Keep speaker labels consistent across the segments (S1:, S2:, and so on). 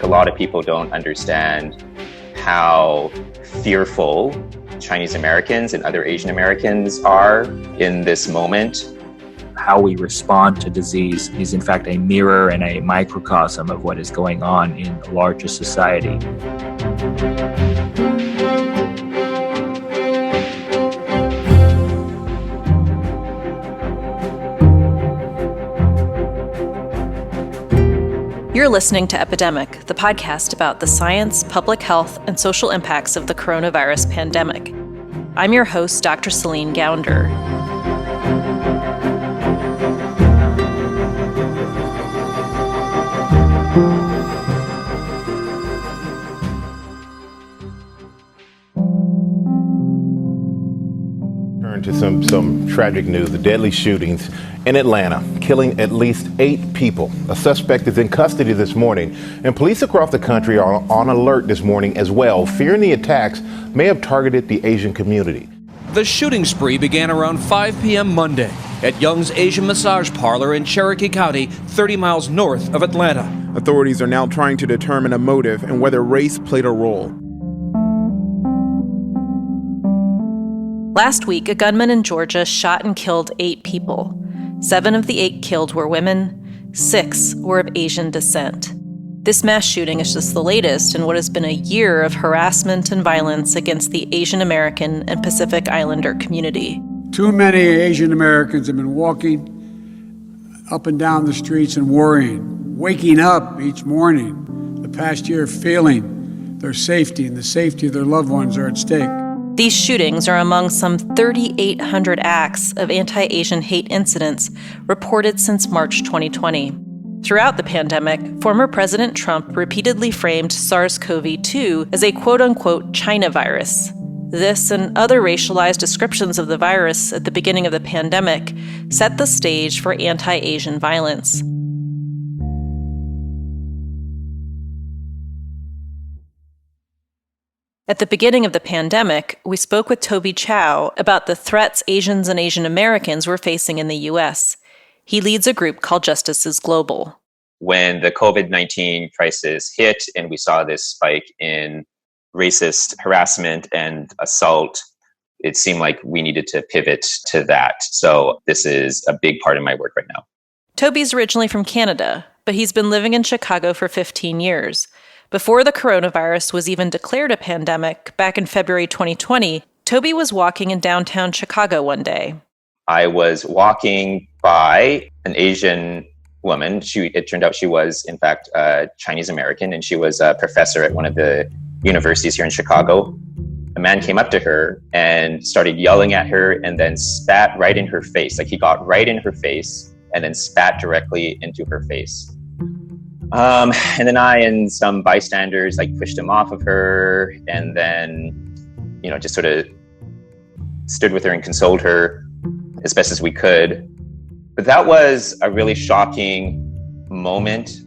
S1: lot of people don't understand how fearful Chinese Americans and other Asian Americans are in this moment.
S2: How we respond to disease is in fact a mirror and a microcosm of what is going on in the larger society.
S3: You're listening to Epidemic, the podcast about the science, public health, and social impacts of the coronavirus pandemic. I'm your host, Dr. Celine Gounder.
S4: To some tragic news, the deadly shootings in Atlanta, killing at least 8 people. A suspect is in custody this morning, and police across the country are on alert this morning as well, fearing the attacks may have targeted the Asian community.
S5: The shooting spree began around 5 p.m. Monday at Young's Asian Massage Parlor in Cherokee County, 30 miles north of Atlanta.
S6: Authorities are now trying to determine a motive and whether race played a role.
S3: Last week, a gunman in Georgia shot and killed 8 people. 7 of the 8 killed were women, 6 were of Asian descent. This mass shooting is just the latest in what has been a year of harassment and violence against the Asian American and Pacific Islander community.
S7: Too many Asian Americans have been walking up and down the streets and worrying, waking up each morning the past year feeling their safety and the safety of their loved ones are at stake.
S3: These shootings are among some 3,800 acts of anti-Asian hate incidents reported since March 2020. Throughout the pandemic, former President Trump repeatedly framed SARS-CoV-2 as a quote-unquote China virus. This and other racialized descriptions of the virus at the beginning of the pandemic set the stage for anti-Asian violence. At the beginning of the pandemic, we spoke with Toby Chow about the threats Asians and Asian Americans were facing in the U.S. He leads a group called Justices Global.
S1: When the COVID-19 crisis hit and we saw this spike in racist harassment and assault, it seemed like we needed to pivot to that. So this is a big part of my work right now.
S3: Toby's originally from Canada, but he's been living in Chicago for 15 years. Before the coronavirus was even declared a pandemic, back in February 2020, Toby was walking in downtown Chicago one day.
S1: I was walking by an Asian woman. It turned out she was, in fact, Chinese American, and she was a professor at one of the universities here in Chicago. A man came up to her and started yelling at her and then spat right in her face. Like he got right in her face and then spat directly into her face. And then I and some bystanders pushed him off of her and then, just sort of stood with her and consoled her as best as we could. But that was a really shocking moment.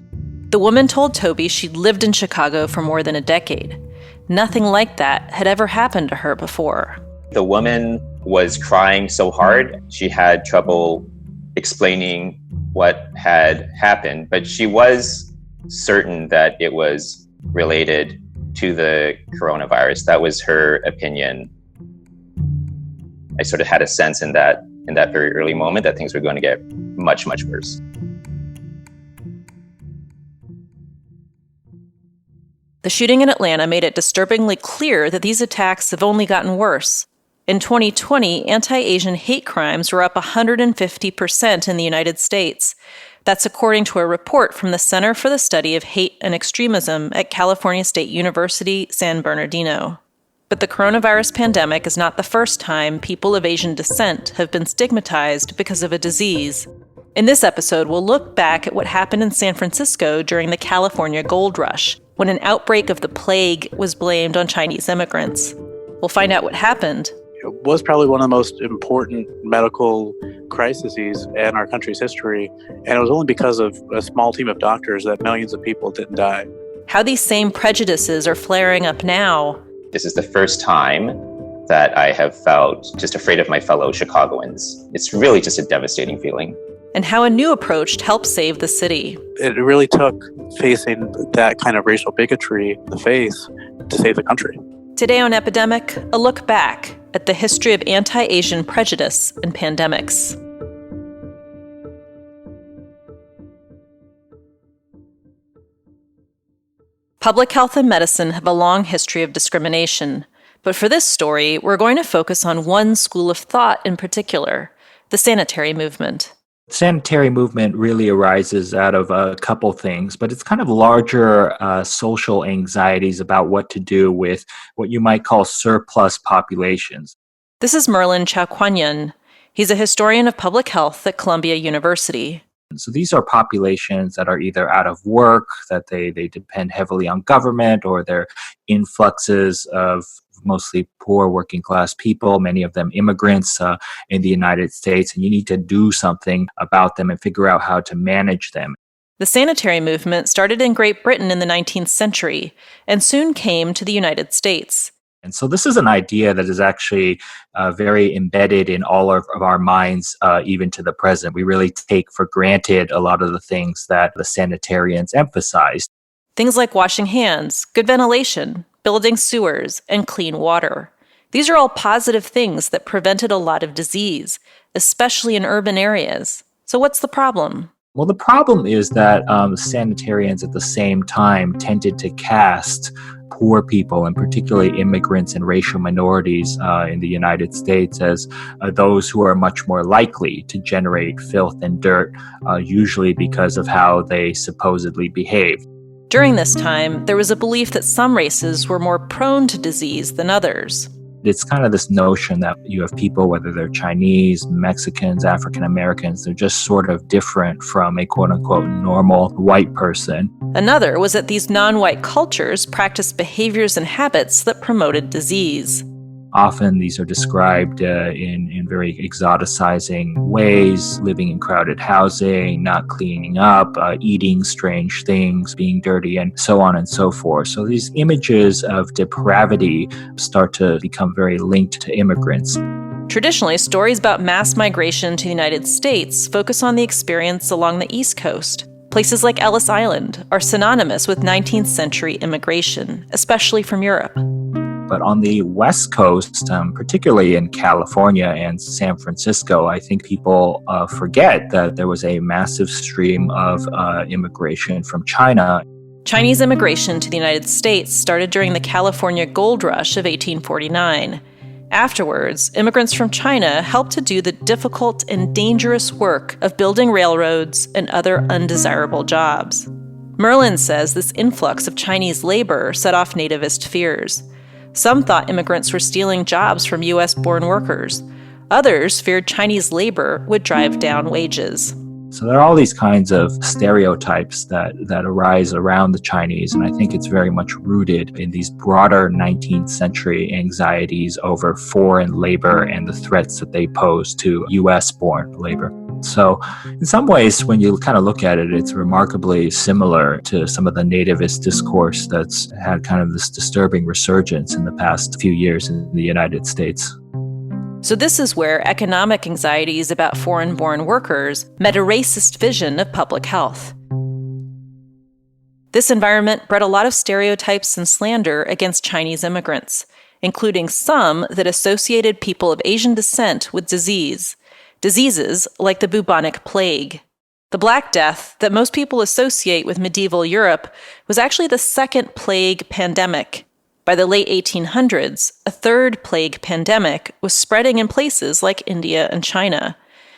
S3: The woman told Toby she'd lived in Chicago for more than a decade. Nothing like that had ever happened to her before.
S1: The woman was crying so hard, she had trouble explaining what had happened, but she was certain that it was related to the coronavirus. That was her opinion. I sort of had a sense in that very early moment that things were going to get much, much worse.
S3: The shooting in Atlanta made it disturbingly clear that these attacks have only gotten worse. In 2020, anti-Asian hate crimes were up 150% in the United States. That's according to a report from the Center for the Study of Hate and Extremism at California State University, San Bernardino. But the coronavirus pandemic is not the first time people of Asian descent have been stigmatized because of a disease. In this episode, we'll look back at what happened in San Francisco during the California Gold Rush, when an outbreak of the plague was blamed on Chinese immigrants. We'll find out what happened.
S8: It was probably one of the most important medical crises in our country's history, and it was only because of a small team of doctors that millions of people didn't die.
S3: How these same prejudices are flaring up now.
S1: This is the first time that I have felt just afraid of my fellow Chicagoans. It's really just a devastating feeling.
S3: and how a new approach helped save the city.
S8: It really took facing that kind of racial bigotry in the face to save the country.
S3: Today on Epidemic, a look back at the history of anti-Asian prejudice and pandemics. Public health and medicine have a long history of discrimination, but for this story, we're going to focus on one school of thought in particular, the sanitary movement.
S2: The sanitary movement really arises out of a couple things, but it's kind of larger social anxieties about what to do with what you might call surplus populations.
S3: This is Merlin Chow. He's a historian of public health at Columbia University.
S2: So these are populations that are either out of work, that they depend heavily on government, or they're influxes of mostly poor working class people, many of them immigrants in the United States, and you need to do something about them and figure out how to manage them.
S3: The sanitary movement started in Great Britain in the 19th century and soon came to the United States.
S2: And so this is an idea that is actually very embedded in all of our minds, even to the present. We really take for granted a lot of the things that the sanitarians emphasized.
S3: Things like washing hands, good ventilation, building sewers, and clean water. These are all positive things that prevented a lot of disease, especially in urban areas. So what's the problem?
S2: Well, the problem is that sanitarians at the same time tended to cast poor people, and particularly immigrants and racial minorities in the United States, as those who are much more likely to generate filth and dirt, usually because of how they supposedly behave.
S3: During this time, there was a belief that some races were more prone to disease than others.
S2: It's kind of this notion that you have people, whether they're Chinese, Mexicans, African Americans, they're just sort of different from a quote-unquote normal white person.
S3: Another was that these non-white cultures practiced behaviors and habits that promoted disease.
S2: Often these are described in very exoticizing ways, living in crowded housing, not cleaning up, eating strange things, being dirty, and so on and so forth. So these images of depravity start to become very linked to immigrants.
S3: Traditionally, stories about mass migration to the United States focus on the experience along the East Coast. Places like Ellis Island are synonymous with 19th century immigration, especially from Europe.
S2: But on the West Coast, particularly in California and San Francisco, I think people forget that there was a massive stream of immigration from China.
S3: Chinese immigration to the United States started during the California Gold Rush of 1849. Afterwards, immigrants from China helped to do the difficult and dangerous work of building railroads and other undesirable jobs. Merlin says this influx of Chinese labor set off nativist fears. Some thought immigrants were stealing jobs from U.S.-born workers. Others feared Chinese labor would drive down wages.
S2: So there are all these kinds of stereotypes that arise around the Chinese, and I think it's very much rooted in these broader 19th century anxieties over foreign labor and the threats that they pose to U.S.-born labor. So in some ways, when you kind of look at it, it's remarkably similar to some of the nativist discourse that's had kind of this disturbing resurgence in the past few years in the United States.
S3: So this is where economic anxieties about foreign-born workers met a racist vision of public health. This environment bred a lot of stereotypes and slander against Chinese immigrants, including some that associated people of Asian descent with diseases like the bubonic plague. The Black Death that most people associate with medieval Europe was actually the second plague pandemic. By the late 1800s, a third plague pandemic was spreading in places like India and China.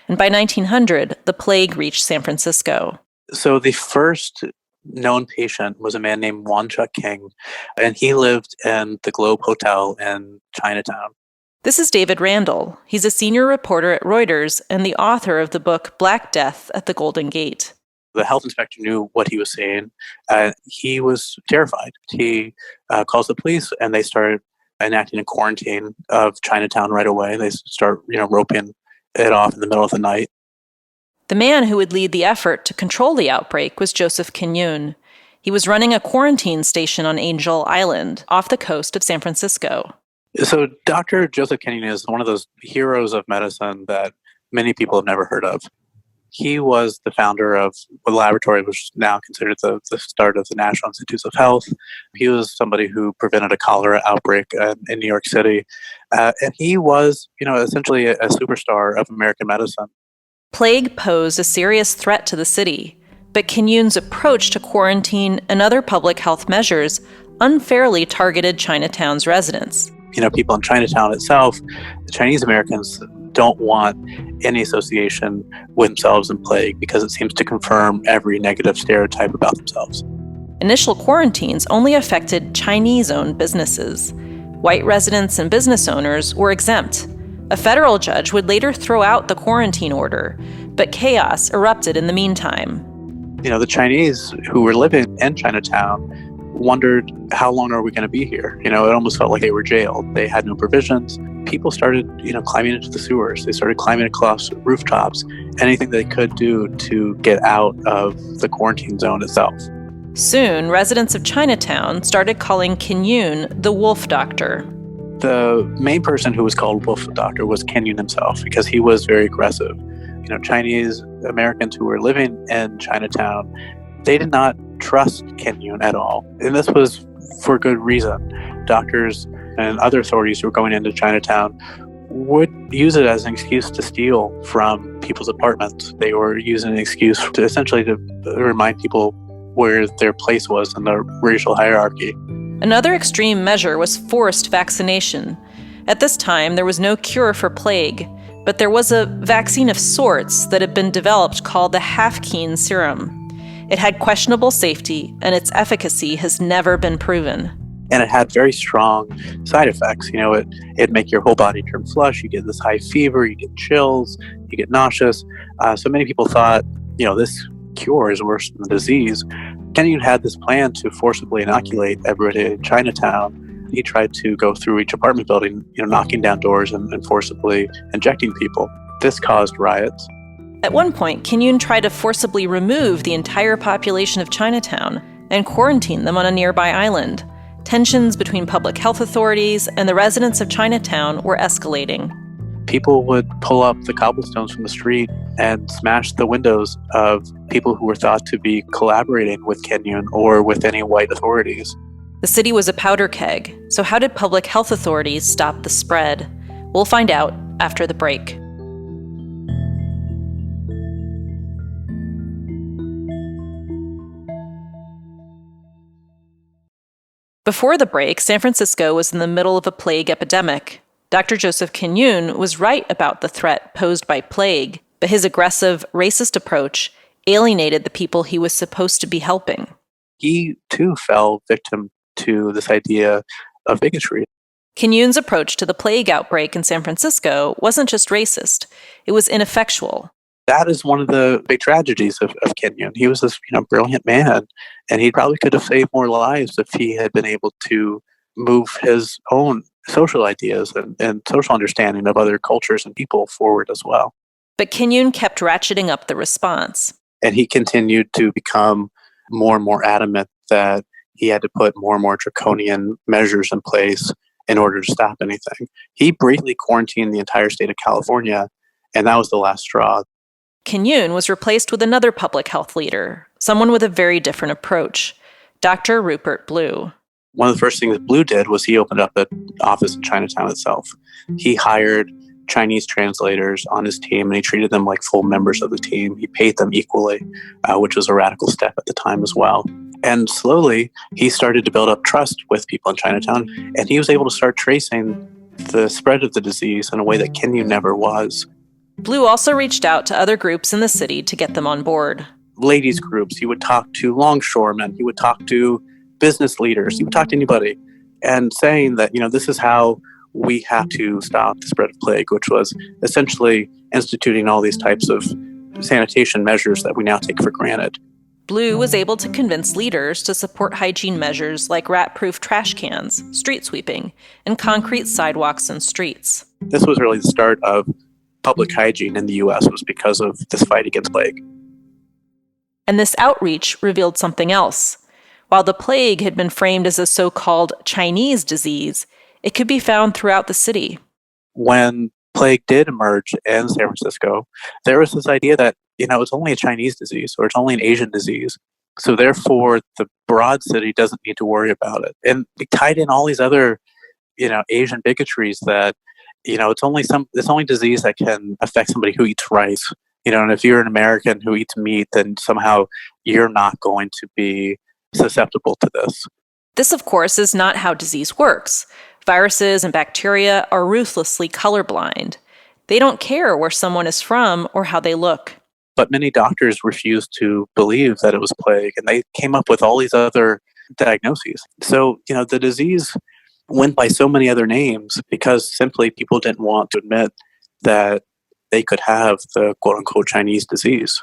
S3: And by 1900, the plague reached San Francisco.
S8: So the first known patient was a man named Wan-Chuk King, and he lived in the Globe Hotel in Chinatown.
S3: This is David Randall. He's a senior reporter at Reuters and the author of the book Black Death at the Golden Gate.
S8: The health inspector knew what he was saying. He was terrified. He calls the police, and they started enacting a quarantine of Chinatown right away. They start, roping it off in the middle of the night.
S3: The man who would lead the effort to control the outbreak was Joseph Kenyun. He was running a quarantine station on Angel Island, off the coast of San Francisco.
S8: So Dr. Joseph Kenyun is one of those heroes of medicine that many people have never heard of. He was the founder of the laboratory, which is now considered the start of the National Institutes of Health. He was somebody who prevented a cholera outbreak in New York City. And he was, essentially a superstar of American medicine.
S3: Plague posed a serious threat to the city, but Kin Yoon's approach to quarantine and other public health measures unfairly targeted Chinatown's residents.
S8: People in Chinatown itself, the Chinese Americans don't want any association with themselves and plague because it seems to confirm every negative stereotype about themselves.
S3: Initial quarantines only affected Chinese-owned businesses. White residents and business owners were exempt. A federal judge would later throw out the quarantine order, but chaos erupted in the meantime.
S8: The Chinese who were living in Chinatown wondered, how long are we going to be here? It almost felt like they were jailed. They had no provisions. People started, climbing into the sewers. They started climbing across rooftops, anything they could do to get out of the quarantine zone itself.
S3: Soon, residents of Chinatown started calling Kin Yoon the Wolf Doctor.
S8: The main person who was called Wolf Doctor was Kin Yoon himself, because he was very aggressive. Chinese Americans who were living in Chinatown, they did not trust Kin Yoon at all. And this was for good reason. Doctors and other authorities who were going into Chinatown would use it as an excuse to steal from people's apartments. They were using an excuse to essentially to remind people where their place was in the racial hierarchy.
S3: Another extreme measure was forced vaccination. At this time, there was no cure for plague, but there was a vaccine of sorts that had been developed called the Half-Keen serum. It had questionable safety, and its efficacy has never been proven.
S8: And it had very strong side effects. It'd make your whole body turn flush. You get this high fever, you get chills, you get nauseous. So many people thought, this cure is worse than the disease. Kin Yoon had this plan to forcibly inoculate everybody in Chinatown. He tried to go through each apartment building, knocking down doors and forcibly injecting people. This caused riots.
S3: At one point, Kin Yoon tried to forcibly remove the entire population of Chinatown and quarantine them on a nearby island. Tensions between public health authorities and the residents of Chinatown were escalating.
S8: People would pull up the cobblestones from the street and smash the windows of people who were thought to be collaborating with Kin Yoon or with any white authorities.
S3: The city was a powder keg, so how did public health authorities stop the spread? We'll find out after the break. Before the break, San Francisco was in the middle of a plague epidemic. Dr. Joseph Kin Yoon was right about the threat posed by plague, but his aggressive, racist approach alienated the people he was supposed to be helping.
S8: He, too, fell victim to this idea of bigotry.
S3: Kin Yoon's approach to the plague outbreak in San Francisco wasn't just racist, it was ineffectual.
S8: That is one of the big tragedies of Kin Yoon. He was this brilliant man, and he probably could have saved more lives if he had been able to move his own social ideas and social understanding of other cultures and people forward as well.
S3: But Kin Yoon kept ratcheting up the response.
S8: And he continued to become more and more adamant that he had to put more and more draconian measures in place in order to stop anything. He briefly quarantined the entire state of California, and that was the last straw.
S3: Kin Yoon was replaced with another public health leader, someone with a very different approach, Dr. Rupert Blue.
S8: One of the first things Blue did was he opened up an office in Chinatown itself. He hired Chinese translators on his team, and he treated them like full members of the team. He paid them equally, which was a radical step at the time as well. And slowly, he started to build up trust with people in Chinatown, and he was able to start tracing the spread of the disease in a way that Kin Yoon never was.
S3: Blue also reached out to other groups in the city to get them on board.
S8: Ladies groups, he would talk to longshoremen, he would talk to business leaders, he would talk to anybody, and saying that, this is how we have to stop the spread of plague, which was essentially instituting all these types of sanitation measures that we now take for granted.
S3: Blue was able to convince leaders to support hygiene measures like rat-proof trash cans, street sweeping, and concrete sidewalks and streets.
S8: This was really the start of public hygiene in the U.S. was because of this fight against plague.
S3: And this outreach revealed something else. While the plague had been framed as a so-called Chinese disease, it could be found throughout the city.
S8: When plague did emerge in San Francisco, there was this idea that, it's only a Chinese disease or it's only an Asian disease. So therefore, the broad city doesn't need to worry about it. And it tied in all these other, Asian bigotries that, it's only disease that can affect somebody who eats rice. And if you're an American who eats meat, then somehow you're not going to be susceptible to this.
S3: This, of course, is not how disease works. Viruses and bacteria are ruthlessly colorblind. They don't care where someone is from or how they look.
S8: But many doctors refused to believe that it was plague, and they came up with all these other diagnoses. So, the disease went by so many other names because simply people didn't want to admit that they could have the quote-unquote Chinese disease.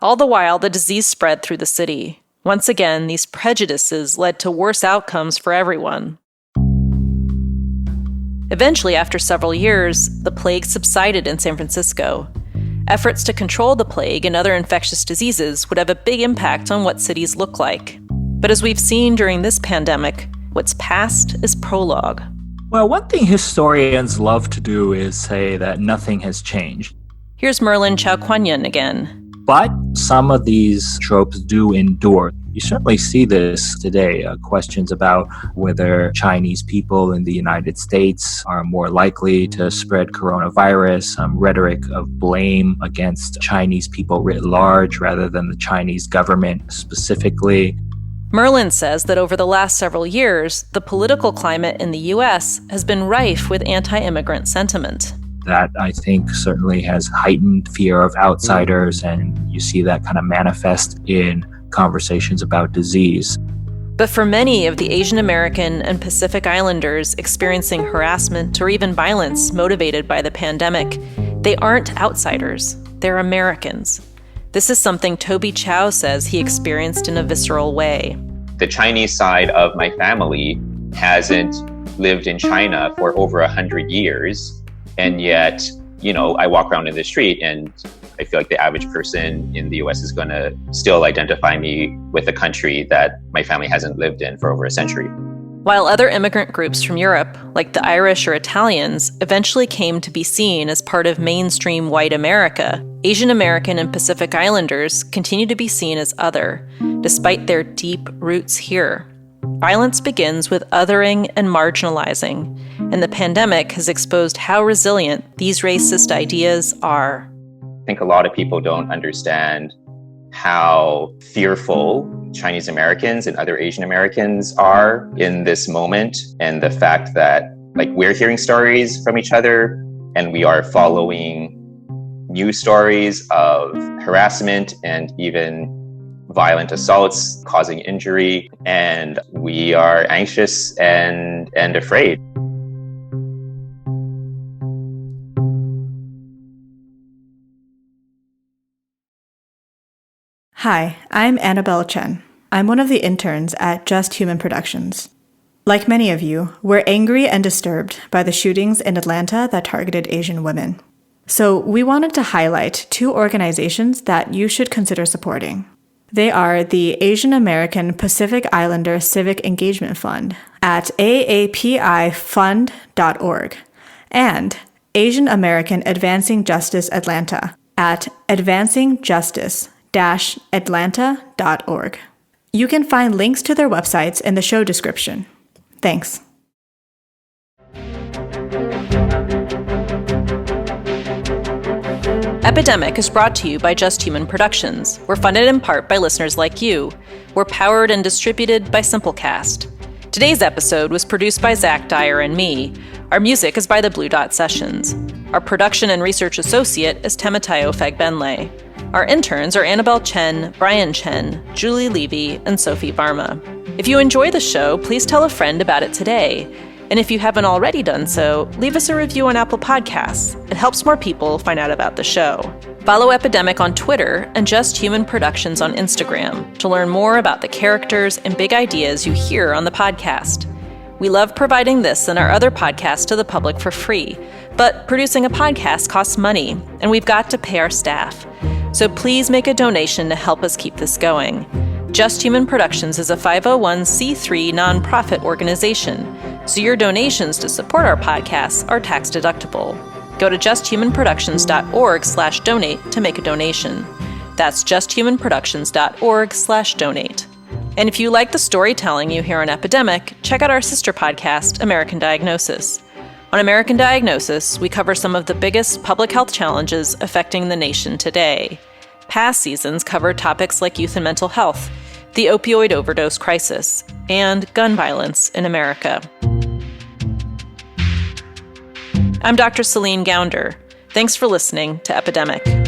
S3: All the while, the disease spread through the city. Once again, these prejudices led to worse outcomes for everyone. Eventually, after several years, the plague subsided in San Francisco. Efforts to control the plague and other infectious diseases would have a big impact on what cities look like. But as we've seen during this pandemic, what's past is prologue.
S2: Well, one thing historians love to do is say that nothing has changed.
S3: Here's Merlin Chow again.
S2: But some of these tropes do endure. You certainly see this today. Questions about whether Chinese people in the United States are more likely to spread coronavirus, rhetoric of blame against Chinese people writ large rather than the Chinese government specifically.
S3: Merlin says that over the last several years, the political climate in the U.S. has been rife with anti-immigrant sentiment.
S2: That, I think, certainly has heightened fear of outsiders, and you see that kind of manifest in conversations about disease.
S3: But for many of the Asian American and Pacific Islanders experiencing harassment or even violence motivated by the pandemic, they aren't outsiders, they're Americans. This is something Toby Chow says he experienced in a visceral way.
S1: The Chinese side of my family hasn't lived in China for over 100 years. And yet, I walk around in the street and I feel like the average person in the US is going to still identify me with a country that my family hasn't lived in for over a century.
S3: While other immigrant groups from Europe, like the Irish or Italians, eventually came to be seen as part of mainstream white America, Asian American and Pacific Islanders continue to be seen as other, despite their deep roots here. Violence begins with othering and marginalizing, and the pandemic has exposed how resilient these racist ideas are.
S1: I think a lot of people don't understand how fearful Chinese Americans and other Asian Americans are in this moment, and the fact that we're hearing stories from each other and we are following news stories of harassment and even violent assaults causing injury, and we are anxious and afraid.
S9: Hi, I'm Annabelle Chen. I'm one of the interns at Just Human Productions. Like many of you, we're angry and disturbed by the shootings in Atlanta that targeted Asian women. So we wanted to highlight two organizations that you should consider supporting. They are the Asian American Pacific Islander Civic Engagement Fund at aapifund.org and Asian American Advancing Justice Atlanta at advancingjustice-atlanta.org. You can find links to their websites in the show description. Thanks.
S3: Epidemic is brought to you by Just Human Productions. We're funded in part by listeners like you. We're powered and distributed by Simplecast. Today's episode was produced by Zach Dyer and me. Our music is by the Blue Dot Sessions. Our production and research associate is Temetayo Fagbenle. Our interns are Annabelle Chen, Brian Chen, Julie Levy, and Sophie Varma. If you enjoy the show, please tell a friend about it today. And if you haven't already done so, leave us a review on Apple Podcasts. It helps more people find out about the show. Follow Epidemic on Twitter and Just Human Productions on Instagram to learn more about the characters and big ideas you hear on the podcast. We love providing this and our other podcasts to the public for free, but producing a podcast costs money, and we've got to pay our staff. So please make a donation to help us keep this going. Just Human Productions is a 501c3 nonprofit organization, so your donations to support our podcasts are tax deductible. Go to justhumanproductions.org/donate to make a donation. That's justhumanproductions.org/donate. And if you like the storytelling you hear on Epidemic, check out our sister podcast, American Diagnosis. On American Diagnosis, we cover some of the biggest public health challenges affecting the nation today. Past seasons covered topics like youth and mental health, the opioid overdose crisis, and gun violence in America. I'm Dr. Celine Gounder. Thanks for listening to Epidemic.